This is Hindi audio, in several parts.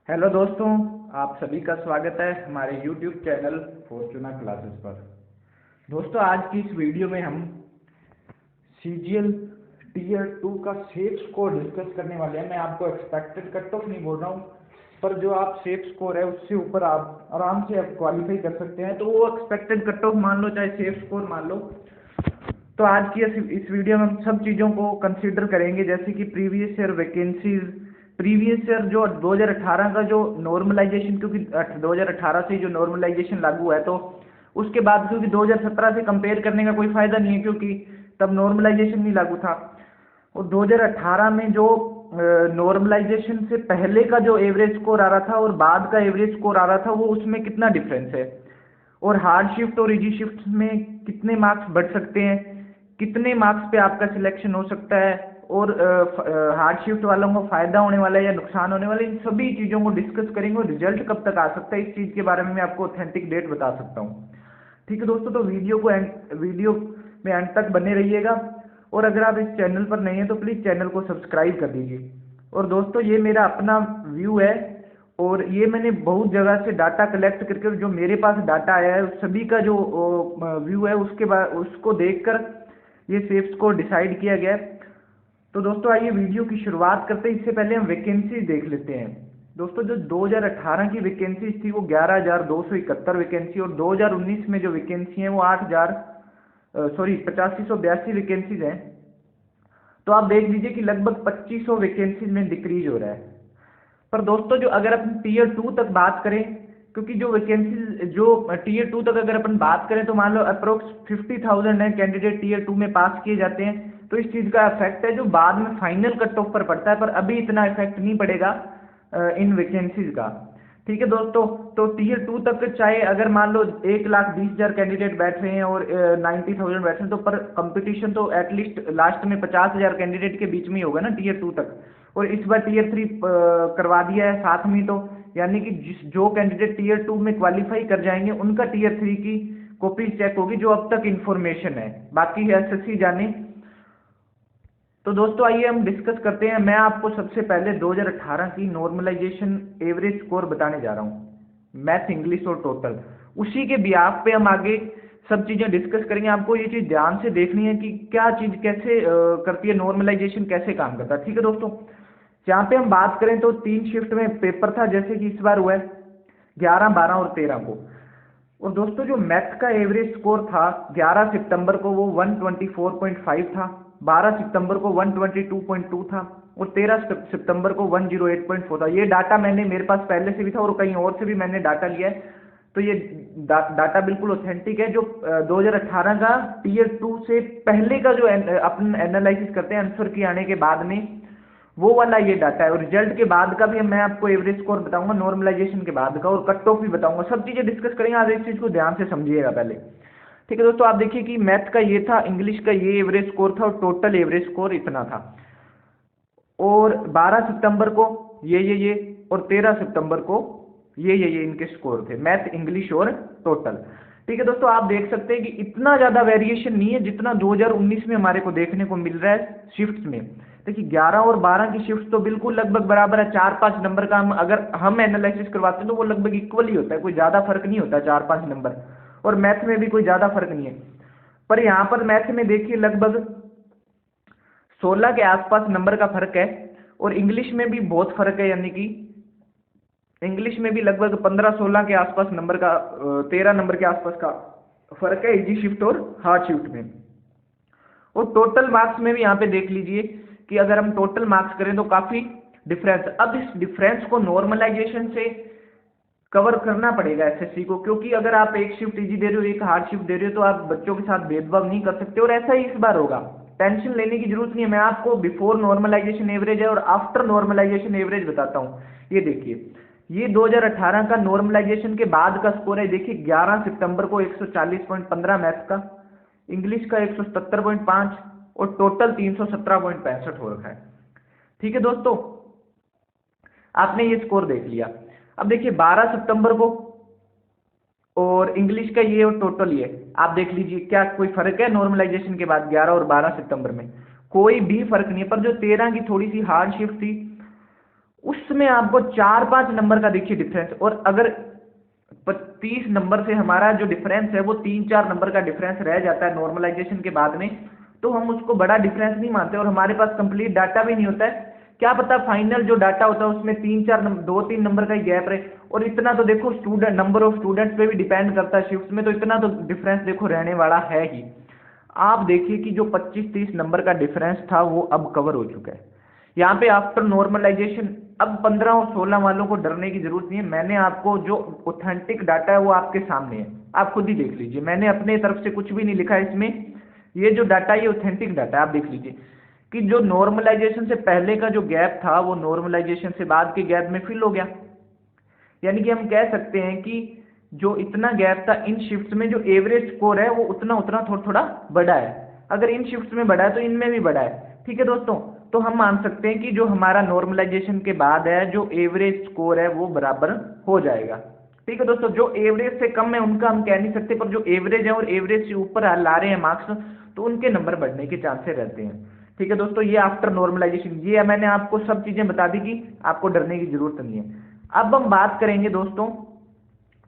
हेलो दोस्तों, आप सभी का स्वागत है हमारे YouTube चैनल फॉर्चूना क्लासेस पर। दोस्तों, आज की इस वीडियो में हम CGL टीयर 2 का सेफ स्कोर डिस्कस करने वाले हैं। मैं आपको एक्सपेक्टेड कट ऑफ नहीं बोल रहा हूँ, पर जो आप सेफ स्कोर है उससे ऊपर आप आराम से आप क्वालिफाई कर सकते हैं। तो वो एक्सपेक्टेड कट ऑफ मान लो, चाहे सेफ स्कोर मान लो। तो आज की इस वीडियो में हम सब चीज़ों को कंसीडर करेंगे, जैसे कि previous year vacancies, previous year जो 2018 का जो नॉर्मलाइजेशन, क्योंकि 2018 से जो नॉर्मलाइजेशन लागू है, तो उसके बाद क्योंकि 2017 से कंपेयर करने का कोई फ़ायदा नहीं है, क्योंकि तब नॉर्मलाइजेशन नहीं लागू था। और 2018 में जो नॉर्मलाइजेशन से पहले का जो एवरेज स्कोर आ रहा था और बाद का एवरेज स्कोर आ रहा था, वो उसमें कितना डिफरेंस है, और हार्ड शिफ्ट और इजी शिफ्ट में कितने मार्क्स बढ़ सकते हैं, कितने मार्क्स पे आपका सिलेक्शन हो सकता है, और हार्ड शिफ्ट वालों को फायदा होने वाला है या नुकसान होने वाला है, इन सभी चीज़ों को डिस्कस करेंगे। और रिजल्ट कब तक आ सकता है, इस चीज़ के बारे में मैं आपको ऑथेंटिक डेट बता सकता हूँ। ठीक है दोस्तों, तो वीडियो में एंड तक बने रहिएगा। और अगर आप इस चैनल पर नए हैं तो प्लीज़ चैनल को सब्सक्राइब कर दीजिए। और दोस्तों, ये मेरा अपना व्यू है, और ये मैंने बहुत जगह से डाटा कलेक्ट करके जो मेरे पास डाटा आया है उस सभी का जो व्यू है, उसके बाद उसको देखकर ये सेफ स्कोर डिसाइड किया गया है। तो दोस्तों, आइए वीडियो की शुरुआत करते हैं। इससे पहले हम वैकेंसी देख लेते हैं। दोस्तों, जो 2018 की वैकेंसीज थी वो 11,271 वैकेंसी, और 2019 में जो वैकेंसी हैं वो 8582 वैकेंसीज हैं। तो आप देख लीजिए कि लगभग 2500 वैकेंसीज में डिक्रीज हो रहा है। पर दोस्तों, जो अगर अपन टीयर 2 तक बात करें, क्योंकि जो वैकेंसी जो टीयर 2 तक अगर अपन बात करें तो मान लो अप्रोक्स 50,000 है कैंडिडेट टीयर 2 में पास किए जाते हैं। तो इस चीज़ का इफेक्ट है जो बाद में फाइनल कट ऑफ पर पड़ता है, पर अभी इतना इफेक्ट नहीं पड़ेगा इन वैकेंसीज का। ठीक है दोस्तों, तो टीयर 2 तक चाहे अगर मान लो 1,20,000 कैंडिडेट बैठ रहे हैं और 90,000 बैठ रहे हैं, तो पर कंपटीशन तो एटलीस्ट लास्ट में 50,000 कैंडिडेट के बीच में ही होगा ना टीयर 2 तक। और इस बार टीयर 3 करवा दिया है साथ में, तो यानी कि जो कैंडिडेट टीयर 2 में क्वालिफाई कर जाएंगे उनका टीयर 3 की कॉपी चेक होगी, जो अब तक इन्फॉर्मेशन है, बाकी एसएससी जाने। तो दोस्तों, आइए हम डिस्कस करते हैं। मैं आपको सबसे पहले 2018 की नॉर्मलाइजेशन एवरेज स्कोर बताने जा रहा हूँ, मैथ, इंग्लिश और टोटल। उसी के बिहाफ पे हम आगे सब चीज़ें डिस्कस करेंगे। आपको ये चीज़ ध्यान से देखनी है कि क्या चीज़ कैसे करती है, नॉर्मलाइजेशन कैसे काम करता है। ठीक है दोस्तों, जहाँ पे हम बात करें तो 3 शिफ्ट में पेपर था, जैसे कि इस बार हुआ है 11, 12 और 13 को। और दोस्तों, जो मैथ का एवरेज स्कोर था 11 सितंबर को वो 124.5 था, 12 सितंबर को 122.2 था, और 13 सितंबर को 108.4 था। ये डाटा मैंने मेरे पास पहले से भी था और कहीं और से भी मैंने डाटा लिया है। तो ये डाटा बिल्कुल ऑथेंटिक है। जो 2018 का टीयर 2 से पहले का जो अपन एनालिसिस करते हैं आंसर की आने के बाद में, वो वाला ये डाटा है। और रिजल्ट के बाद का भी मैं आपको एवरेज स्कोर बताऊंगा, नॉर्मलाइजेशन के बाद का, और कट ऑफ भी बताऊंगा। सब चीज़ें डिस्कस करेंगे। आज इस चीज़ को ध्यान से समझिएगा पहले। ठीक है दोस्तों, आप देखिए कि मैथ का ये था, इंग्लिश का ये एवरेज स्कोर था, और टोटल एवरेज स्कोर इतना था। और 12 सितंबर को ये और 13 सितंबर को ये इनके स्कोर थे, मैथ, इंग्लिश और टोटल। ठीक है दोस्तों, आप देख सकते हैं कि इतना ज़्यादा वेरिएशन नहीं है जितना 2019 में हमारे को देखने को मिल रहा है शिफ्ट्स में। देखिए, 11 और 12 की शिफ्ट तो बिल्कुल लगभग बराबर है। 4-5 नंबर का अगर हम एनालिसिस करवाते हैं तो वो लगभग इक्वल ही होता है, कोई ज़्यादा फर्क नहीं होता, 4-5 नंबर। और मैथ में भी कोई ज़्यादा फर्क नहीं है। पर यहाँ पर मैथ में देखिए लगभग 16 के आसपास नंबर का फर्क है, और इंग्लिश में भी बहुत फर्क है, यानी कि इंग्लिश में भी लगभग 15-16 के आसपास नंबर का, 13 नंबर के आसपास का फर्क है इजी शिफ्ट और हार्ड शिफ्ट में। और टोटल मार्क्स में भी यहाँ पे देख लीजिए कि अगर हम टोटल मार्क्स करें तो काफ़ी डिफरेंस। अब इस डिफरेंस को नॉर्मलाइजेशन से कवर करना पड़ेगा एसएससी को, क्योंकि अगर आप एक शिफ्ट इजी दे रहे हो, एक हार्ड शिफ्ट दे रहे हो, तो आप बच्चों के साथ भेदभाव नहीं कर सकते। और ऐसा ही इस बार होगा, टेंशन लेने की जरूरत नहीं है। मैं आपको बिफोर नॉर्मलाइजेशन एवरेज है और आफ्टर नॉर्मलाइजेशन एवरेज बताता हूँ। ये देखिए, ये 2018 का नॉर्मलाइजेशन के बाद का स्कोर है। देखिए, 11 सितंबर को 140.15 मैथ्स का, इंग्लिश का 177.5, और टोटल 317.65 हो रखा है। ठीक है दोस्तों, आपने ये स्कोर देख लिया। अब देखिए 12 सितंबर को और इंग्लिश का ये और टोटल ये, आप देख लीजिए क्या कोई फर्क है नॉर्मलाइजेशन के बाद 11 और 12 सितंबर में? कोई भी फर्क नहीं है। पर जो 13 की थोड़ी सी हार्ड शिफ्ट थी उसमें आपको 4-5 नंबर का देखिए डिफरेंस, और अगर 30 नंबर से हमारा जो डिफरेंस है वो 3-4 नंबर का डिफरेंस रह जाता है नॉर्मलाइजेशन के बाद में, तो हम उसको बड़ा डिफरेंस नहीं मानते और हमारे पास कंप्लीट डाटा भी नहीं होता है। क्या पता फाइनल जो डाटा होता है उसमें 2-3 नंबर का ही गैप रहे, और इतना तो देखो स्टूडेंट नंबर ऑफ स्टूडेंट्स पे भी डिपेंड करता है शिफ्ट में, तो इतना तो डिफरेंस देखो रहने वाला है ही। आप देखिए कि जो 25-30 नंबर का डिफरेंस था वो अब कवर हो चुका है यहाँ पे आफ्टर नॉर्मलाइजेशन। अब 15 और 16 वालों को डरने की जरूरत नहीं है, मैंने आपको जो ऑथेंटिक डाटा है वो आपके सामने है, आप खुद ही देख लीजिए, मैंने अपने तरफ से कुछ भी नहीं लिखा है इसमें। ये जो डाटा है ये ऑथेंटिक डाटा है, आप देख लीजिए कि जो नॉर्मलाइजेशन से पहले का जो गैप था वो नॉर्मलाइजेशन से बाद के गैप में फिल हो गया। यानी कि हम कह सकते हैं कि जो इतना गैप था इन शिफ्ट्स में, जो एवरेज स्कोर है वो उतना उतना थोड़ा थोड़ा बढ़ा है। अगर इन शिफ्ट्स में बढ़ा है तो इनमें भी बढ़ा है। ठीक है दोस्तों, तो हम मान सकते हैं कि जो हमारा नॉर्मलाइजेशन के बाद है जो एवरेज स्कोर है वो बराबर हो जाएगा। ठीक है दोस्तों, जो एवरेज से कम है उनका हम कह नहीं सकते, पर जो एवरेज है और एवरेज से ऊपर ला रहे हैं मार्क्स तो उनके नंबर बढ़ने के चांसेस रहते हैं। ठीक है दोस्तों, ये आफ्टर नॉर्मलाइजेशन, ये मैंने आपको सब चीजें बता दी कि आपको डरने की जरूरत नहीं है। अब हम बात करेंगे दोस्तों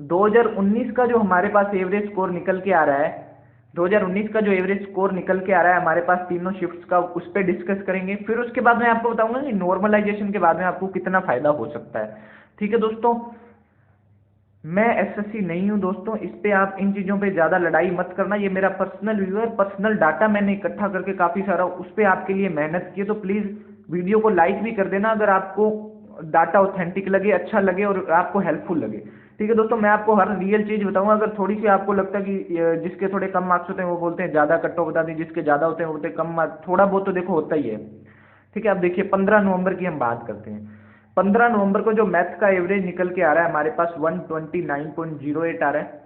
2019 का जो हमारे पास एवरेज स्कोर निकल के आ रहा है, 2019 का जो एवरेज स्कोर निकल के आ रहा है हमारे पास तीनों शिफ्ट्स का, उस पर डिस्कस करेंगे। फिर उसके बाद मैं आपको बताऊंगा कि नॉर्मलाइजेशन के बाद में आपको कितना फायदा हो सकता है। ठीक है दोस्तों, मैं एसएससी नहीं हूं दोस्तों, इस पे आप इन चीज़ों पे ज़्यादा लड़ाई मत करना, ये मेरा पर्सनल व्यू है, पर्सनल डाटा मैंने इकट्ठा करके काफ़ी सारा उस पर आपके लिए मेहनत की है, तो प्लीज़ वीडियो को लाइक भी कर देना अगर आपको डाटा ऑथेंटिक लगे, अच्छा लगे और आपको हेल्पफुल लगे। ठीक है दोस्तों, मैं आपको हर रियल चीज़ बताऊंगा। अगर थोड़ी सी आपको लगता है कि जिसके थोड़े कम मार्क्स होते हैं वो बोलते हैं ज़्यादा कट ऑफ बता दें, जिसके ज़्यादा होते हैं वो बोलते हैं कम मार्क्स, थोड़ा बहुत तो देखो होता ही है। ठीक है, अब देखिए 15 नवंबर की हम बात करते हैं। 15 नवंबर को जो मैथ्स का एवरेज निकल के आ रहा है हमारे पास 129.08 आ रहा है।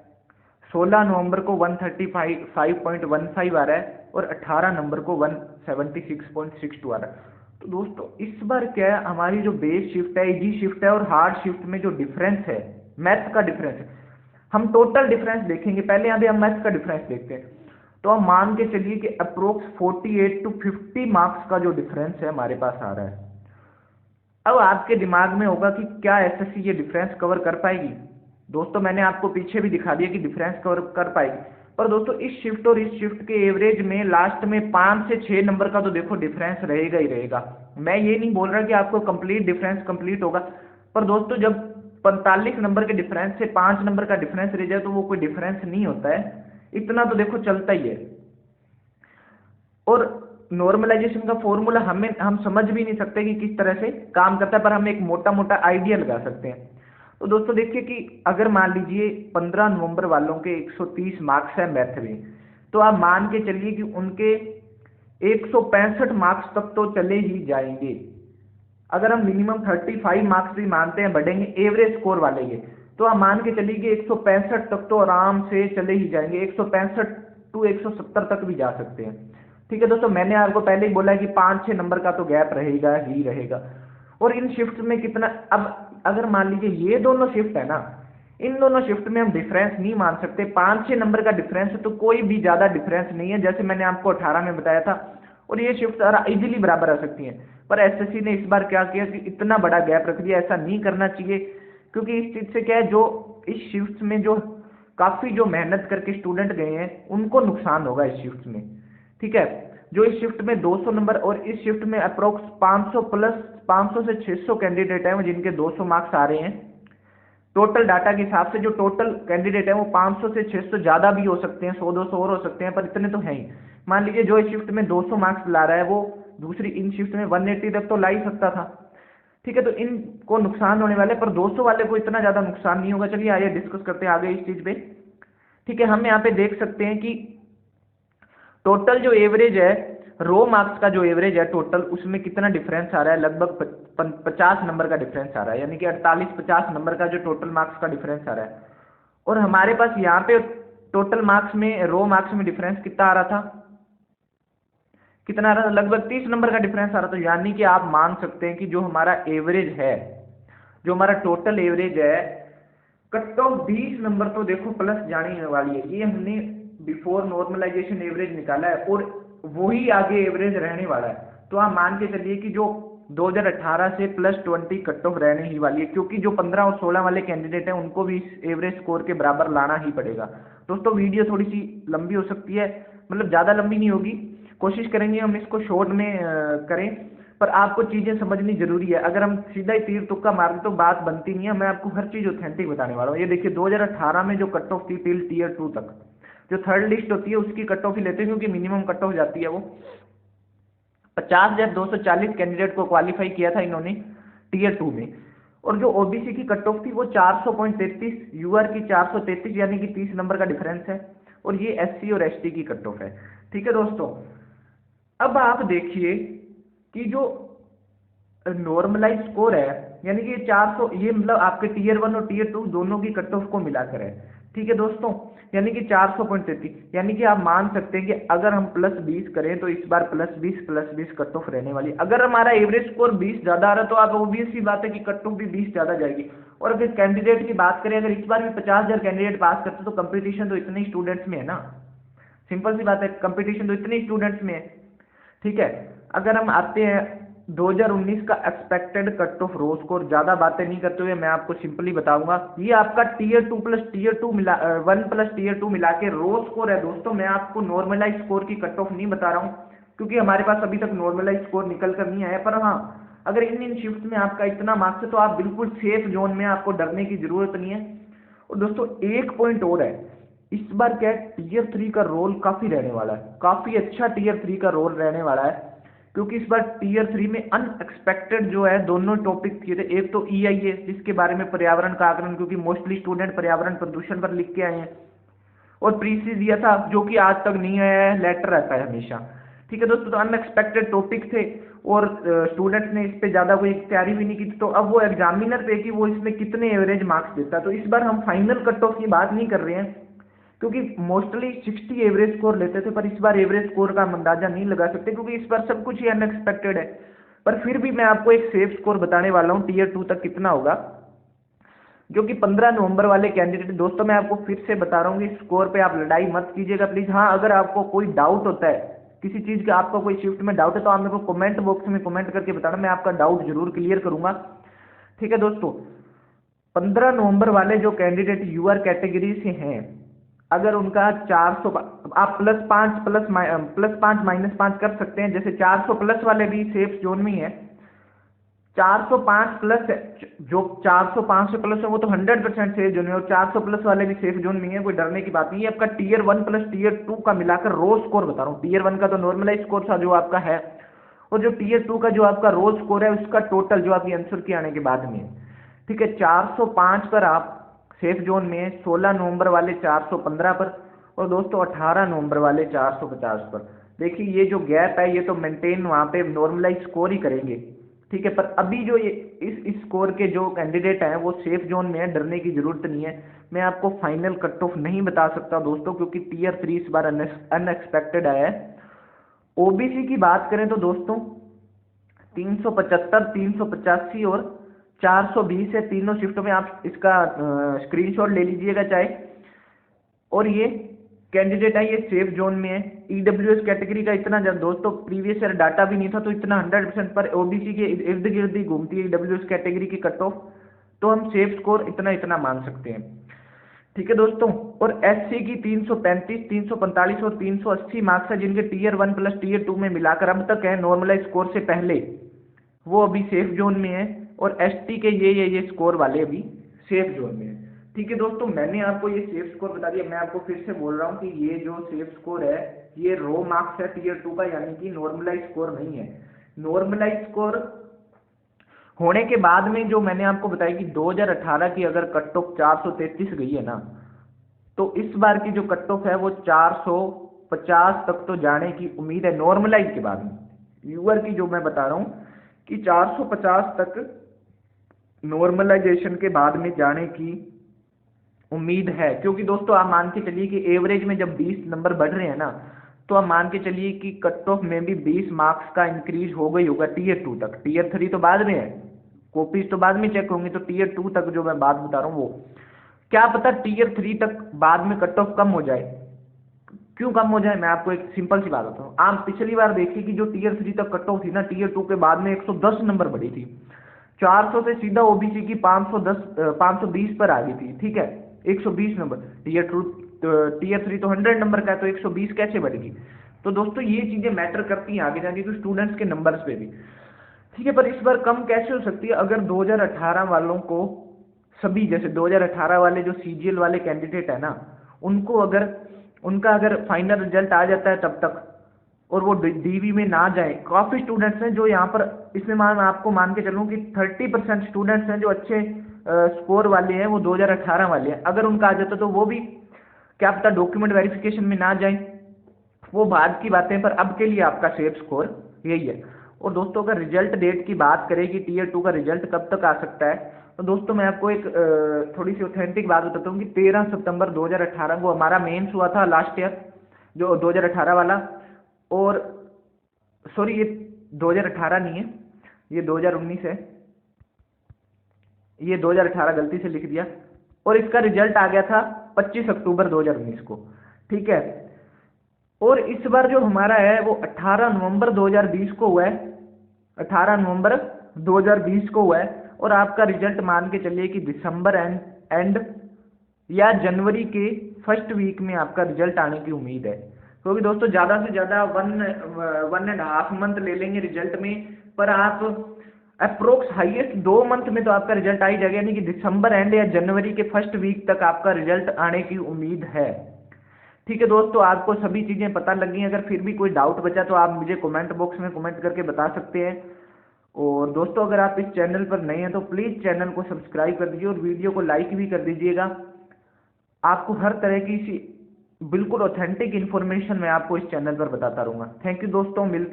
16 नवंबर को 135.15 आ रहा है और 18 नंबर को 176.62 आ रहा है। तो दोस्तों इस बार क्या है, हमारी जो बेस शिफ्ट है, इजी शिफ्ट है और हार्ड शिफ्ट में जो डिफरेंस है, मैथ्स का डिफरेंस है, हम टोटल डिफरेंस देखेंगे। पहले यहाँ पे हम मैथ्स का डिफरेंस देखते हैं, तो हम मान के चलिए कि अप्रोक्स 48 to 50 मार्क्स का जो डिफरेंस है हमारे पास आ रहा है। अब आपके दिमाग में होगा कि क्या एसएससी ये डिफरेंस कवर कर पाएगी। दोस्तों मैंने आपको पीछे भी दिखा दिया कि डिफरेंस कवर कर पाएगी, पर दोस्तों इस शिफ्ट और इस शिफ्ट के एवरेज में लास्ट में 5 से 6 नंबर का तो देखो डिफरेंस रहेगा ही रहेगा। मैं ये नहीं बोल रहा कि आपको कंप्लीट डिफरेंस कंप्लीट होगा, पर दोस्तों जब 45 नंबर के डिफरेंस से 5 नंबर का डिफरेंस रह जाए तो वो कोई डिफरेंस नहीं होता है, इतना तो देखो चलता ही है। और नॉर्मलाइजेशन का फॉर्मूला हम समझ भी नहीं सकते कि किस तरह से काम करता है, पर हम एक मोटा मोटा आइडिया लगा सकते हैं। तो दोस्तों देखिए कि अगर मान लीजिए 15 नवंबर वालों के 130 मार्क्स है मैथ में, तो आप मान के चलिए कि उनके 165 मार्क्स तक तो चले ही जाएंगे। अगर हम मिनिमम 35 मार्क्स भी मानते हैं बढ़ेंगे एवरेज स्कोर वाले के, तो आप मान के चलिए कि 165 तक तो आराम से चले ही जाएंगे, 165 to 170 तक भी जा सकते हैं। ठीक है दोस्तों, मैंने आपको पहले ही बोला है कि 5-6 नंबर का तो गैप रहेगा ही रहेगा। और इन शिफ्ट में कितना, अब अगर मान लीजिए ये दोनों शिफ्ट है ना, इन दोनों शिफ्ट में हम डिफरेंस नहीं मान सकते, 5-6 नंबर का डिफरेंस है तो कोई भी ज्यादा डिफरेंस नहीं है, जैसे मैंने आपको 18 में बताया था। और ये शिफ्ट इजीली बराबर आ सकती हैं, पर एसएससी ने इस बार क्या किया कि इतना बड़ा गैप रख दिया, ऐसा नहीं करना चाहिए, क्योंकि इस चीज से क्या है, जो इस शिफ्ट में जो काफी जो मेहनत करके स्टूडेंट गए हैं उनको नुकसान होगा इस शिफ्ट में। ठीक है, जो इस शिफ्ट में 200 नंबर और इस शिफ्ट में अप्रोक्स 500 प्लस 500 से 600 कैंडिडेट हैं जिनके 200 मार्क्स आ रहे हैं। टोटल डाटा के हिसाब से जो टोटल कैंडिडेट है वो 500 से 600 ज्यादा भी हो सकते हैं, 100-200 और हो सकते हैं, पर इतने तो हैं ही। मान लीजिए जो इस शिफ्ट में 200 मार्क्स ला रहा है वो दूसरी इन शिफ्ट में 180 तक तो ला ही सकता था। ठीक है, तो इनको नुकसान होने वाले, पर 200 वाले को इतना ज्यादा नुकसान नहीं होगा। चलिए आइए डिस्कस करते हैं आगे इस चीज पे। ठीक है, हम यहाँ पे देख सकते हैं कि टोटल जो एवरेज है, रो मार्क्स का जो एवरेज है टोटल, उसमें कितना डिफरेंस आ रहा है, लगभग 50 नंबर का डिफरेंस आ रहा है, यानी कि 48-50 नंबर का जो टोटल मार्क्स का डिफरेंस आ रहा है। और हमारे पास यहाँ पे टोटल मार्क्स में, रो मार्क्स में डिफरेंस कितना आ रहा था, कितना आ रहा था, लगभग 30 नंबर का डिफरेंस आ रहा था। यानी कि आप मान सकते हैं कि जो हमारा एवरेज है, जो हमारा टोटल एवरेज है, कट ऑफ 20 नंबर तो देखो प्लस जाने वाली है। ये हमने बिफोर नॉर्मलाइजेशन एवरेज निकाला है और वही आगे एवरेज रहने वाला है। तो आप मान के चलिए कि जो 2018 से +20 कट ऑफ रहने ही वाली है, क्योंकि जो 15 और 16 वाले कैंडिडेट हैं उनको भी इस एवरेज स्कोर के बराबर लाना ही पड़ेगा। दोस्तों वीडियो थोड़ी सी लंबी हो सकती है, मतलब ज़्यादा लंबी नहीं होगी, कोशिश करेंगे हम इसको शॉर्ट में करें, पर आपको चीज़ें समझनी जरूरी है। अगर हम सीधा ही तीर तुक्का मार दें तो बात बनती नहीं है। मैं आपको हर चीज़ ऑथेंटिक बताने वाला हूँ। ये देखिए 2018 में जो कट ऑफ थी टिल टीयर 2 तक, जो थर्ड लिस्ट होती है उसकी कट ऑफ ही लेते हैं, क्योंकि मिनिमम कट ऑफ जाती है वो 50,240 कैंडिडेट को क्वालिफाई किया था इन्होंने टीयर 2 में। और जो ओबीसी की कट ऑफ थी वो 400.33, यूआर की 433, यानी कि 30 नंबर का डिफरेंस है। और ये एससी और एसटी की कट ऑफ है। ठीक है दोस्तों, अब आप देखिए कि जो नॉर्मलाइज स्कोर है, यानी कि 400, ये मतलब आपके टीयर 1 और टीयर 2 दोनों की कट ऑफ को मिलाकर है। ठीक है दोस्तों, यानी कि 400.33, यानी कि आप मान सकते हैं कि अगर हम +20 करें तो इस बार +20 कट ऑफ रहने वाली। अगर हमारा एवरेज स्कोर 20 ज़्यादा आ रहा है तो आप ऑब्वियस सी बात है कि कट ऑफ भी 20 ज़्यादा जाएगी। और अगर कैंडिडेट की बात करें, अगर इस बार भी 50,000 कैंडिडेट पास करते तो कंपटीशन तो इतने ही स्टूडेंट्स में है ना, सिंपल सी बात है, कंपटीशन तो इतने ही स्टूडेंट्स में है। ठीक है, अगर हम आते हैं 2019 का एक्सपेक्टेड कट ऑफ रो स्कोर, ज़्यादा बातें नहीं करते हुए मैं आपको सिंपली बताऊंगा। ये आपका टीयर 2 प्लस टीयर 2 मिला 1 प्लस टीयर 2 मिला के रो स्कोर है दोस्तों। मैं आपको नॉर्मलाइज स्कोर की कट ऑफ नहीं बता रहा हूँ, क्योंकि हमारे पास अभी तक नॉर्मलाइज स्कोर निकल कर नहीं आया। पर हाँ, अगर इन शिफ्ट में आपका इतना मार्क्स है तो आप बिल्कुल सेफ जोन में, आपको डरने की जरूरत नहीं है। और दोस्तों एक पॉइंट और है, इस बार क्या है, टीयर 3 का रोल काफ़ी रहने वाला है, काफ़ी अच्छा टीयर 3 का रोल रहने वाला है, क्योंकि इस बार टीयर 3 में अनएक्सपेक्टेड जो है दोनों टॉपिक किए थे। एक तो EIA, जिसके बारे में पर्यावरण का आकलन, क्योंकि मोस्टली स्टूडेंट पर्यावरण प्रदूषण पर लिख के आए हैं, और प्रीसी दिया था जो कि आज तक नहीं आया है, लेटर रहता है हमेशा। ठीक है दोस्तों, तो अनएक्सपेक्टेड टॉपिक थे और स्टूडेंट्स ने इस पे ज़्यादा कोई तैयारी भी नहीं की थी। तो अब वो एग्जामिनर पे कि वो इसमें कितने एवरेज मार्क्स देता है। तो इस बार हम फाइनल कट ऑफ की बात नहीं कर रहे हैं, क्योंकि मोस्टली 60 एवरेज स्कोर लेते थे, पर इस बार एवरेज स्कोर का हम अंदाजा नहीं लगा सकते, क्योंकि इस बार सब कुछ ही अनएक्सपेक्टेड है। पर फिर भी मैं आपको एक सेफ स्कोर बताने वाला हूँ टीयर 2 तक कितना होगा, जो कि 15 नवंबर वाले कैंडिडेट। दोस्तों मैं आपको फिर से बता रहा हूँ कि स्कोर पे आप लड़ाई मत कीजिएगा प्लीज़। हाँ, अगर आपको कोई डाउट होता है किसी चीज़ का, आपका कोई शिफ्ट में डाउट है, तो आप मेरे को कमेंट बॉक्स में कमेंट करके बताना, मैं आपका डाउट जरूर क्लियर करूंगा। ठीक है दोस्तों, 15 नवंबर वाले जो कैंडिडेट यूआर कैटेगरी से हैं, अगर उनका 400, आप +5 -5 कर सकते हैं। जैसे 400 प्लस वाले भी सेफ जोन में ही है, 405 प्लस, जो 405 से प्लस है वो तो 100% सेफ जोन है, और 400 प्लस वाले भी सेफ जोन में है, कोई डरने की बात नहीं है। आपका टीयर 1 प्लस टीयर 2 का मिलाकर रो स्कोर बता रहा हूँ। टीयर 1 का तो नॉर्मलाइज स्कोर था जो आपका है, और जो टीयर 2 का जो आपका रो स्कोर है उसका टोटल जो आपकी आंसर के आने के बाद में। ठीक है, 405 पर आप सेफ जोन में, 16 नवंबर वाले 415 पर, और दोस्तों 18 नवंबर वाले 450 पर। देखिए ये जो गैप है ये तो मेंटेन वहाँ पे नॉर्मलाइज स्कोर ही करेंगे। ठीक है, पर अभी जो ये इस स्कोर के जो कैंडिडेट हैं वो सेफ जोन में है, डरने की जरूरत नहीं है। मैं आपको फाइनल कट ऑफ नहीं बता सकता दोस्तों, क्योंकि टीयर 3 इस बार अनएक्सपेक्टेड आया है। ओबीसी की बात करें तो दोस्तों 375, 385 और 420 है, तीनों शिफ्टों में। आप इसका स्क्रीनशॉट ले लीजिएगा चाहे। और ये कैंडिडेट है, ये सेफ जोन में है। ईडब्ल्यूएस कैटेगरी का इतना दोस्तों प्रीवियस ईयर डाटा भी नहीं था, तो इतना 100%, पर ओबीसी के इर्द गिर्द ही घूमती है ईडब्ल्यूएस कैटेगरी की कट ऑफ, तो हम सेफ स्कोर इतना मान सकते हैं। ठीक है दोस्तों, और एससी की 335, 345 और 380 मार्क्स है, जिनके टीयर 1 प्लस टीयर 2 में मिलाकर अब तक है नॉर्मलाइज स्कोर से पहले, वो अभी सेफ जोन में है। और एसटी के ये स्कोर वाले अभी सेफ जोन में है। ठीक है दोस्तों, मैंने आपको ये सेफ स्कोर बता दिया। मैं आपको फिर से बोल रहा हूँ कि ये जो सेफ स्कोर है ये रो मार्क्स है टीयर 2 का, यानी कि नॉर्मलाइज स्कोर नहीं है। नॉर्मलाइज स्कोर होने के बाद में जो मैंने आपको बताया कि 2018 की अगर कट ऑफ 433 गई है ना, तो इस बार की जो कट ऑफ है वो 450 तक तो जाने की उम्मीद है नॉर्मलाइज के बाद में। यूआर की जो मैं बता रहा हूँ कि 450 तक नॉर्मलाइजेशन के बाद में जाने की उम्मीद है। क्योंकि दोस्तों आप मान के चलिए कि एवरेज में जब 20 नंबर बढ़ रहे हैं ना, तो आप मान के चलिए कि कट ऑफ में भी 20 मार्क्स का इंक्रीज हो गई होगा टीयर 2 तक। टीयर 3 तो बाद में है, कॉपीज तो बाद में चेक होंगी, तो टीयर 2 तक जो मैं बात बता रहा हूँ वो, क्या पता टीयर 3 तक बाद में कट ऑफ कम हो जाए, क्यों कम हो जाए, मैं आपको एक सिंपल सी बात बताता हूँ। आप पिछली बार देखिए कि जो टीयर 3 तक कट ऑफ थी ना, टीयर 2 के बाद में 110 नंबर बढ़ी थी, 400 से सीधा ओबीसी की 520 पर आ गई थी, ठीक है, 120 नंबर। टीयर 3 तो 100 नंबर का है, तो 120 कैसे बढ़ेगी? तो दोस्तों ये चीजें मैटर करती हैं आगे जाके, तो स्टूडेंट्स के नंबर्स पे भी, ठीक है। पर इस बार कम कैसे हो सकती है? अगर 2018 वालों को सभी, जैसे 2018 वाले जो सीजीएल वाले कैंडिडेट है ना, उनको अगर उनका अगर फाइनल रिजल्ट आ जाता है तब तक, और वो डीवी में ना जाए, काफी स्टूडेंट्स हैं जो यहाँ पर, इसमें आपको मान के चलूँ कि 30% स्टूडेंट्स हैं जो अच्छे स्कोर वाले हैं, वो 2018 वाले हैं। अगर उनका आ जाता तो वो भी क्या पता डॉक्यूमेंट वेरिफिकेशन में ना जाए, वो बाद की बातें, पर अब के लिए आपका सेफ स्कोर यही है। और दोस्तों अगर रिजल्ट डेट की बात करें कि टीयर 2 का रिजल्ट कब तक आ सकता है, तो दोस्तों मैं आपको एक थोड़ी सी ऑथेंटिक बात बताता हूँ कि 13 सितंबर 2018 को हमारा मेंस हुआ था लास्ट ईयर, जो 2018 वाला। और सॉरी, ये 2018 नहीं है, ये 2019 है, ये 2018 गलती से लिख दिया। और इसका रिजल्ट आ गया था 25 अक्टूबर 2019 को, ठीक है। और इस बार जो हमारा है वो 18 नवंबर 2020 को हुआ है, 18 नवंबर 2020 को हुआ है। और आपका रिजल्ट मान के चलिए कि दिसंबर एंड या जनवरी के फर्स्ट वीक में आपका रिजल्ट आने की उम्मीद है। क्योंकि दोस्तों ज़्यादा से ज़्यादा 1.5 मंथ ले लेंगे रिजल्ट में, पर आप अप्रोक्स हाईएस्ट 2 मंथ में तो आपका रिजल्ट आ ही जाएगा, यानी कि दिसंबर एंड या जनवरी के फर्स्ट वीक तक आपका रिजल्ट आने की उम्मीद है, ठीक है। दोस्तों आपको सभी चीज़ें पता लग गई, अगर फिर भी कोई डाउट बचा तो आप मुझे कमेंट बॉक्स में कमेंट करके बता सकते हैं। और दोस्तों अगर आप इस चैनल पर नए हैं तो प्लीज़ चैनल को सब्सक्राइब कर दीजिए और वीडियो को लाइक भी कर दीजिएगा। आपको हर तरह की बिल्कुल ऑथेंटिक इन्फॉर्मेशन मैं आपको इस चैनल पर बताता रहूँगा। थैंक यू दोस्तों, मिलते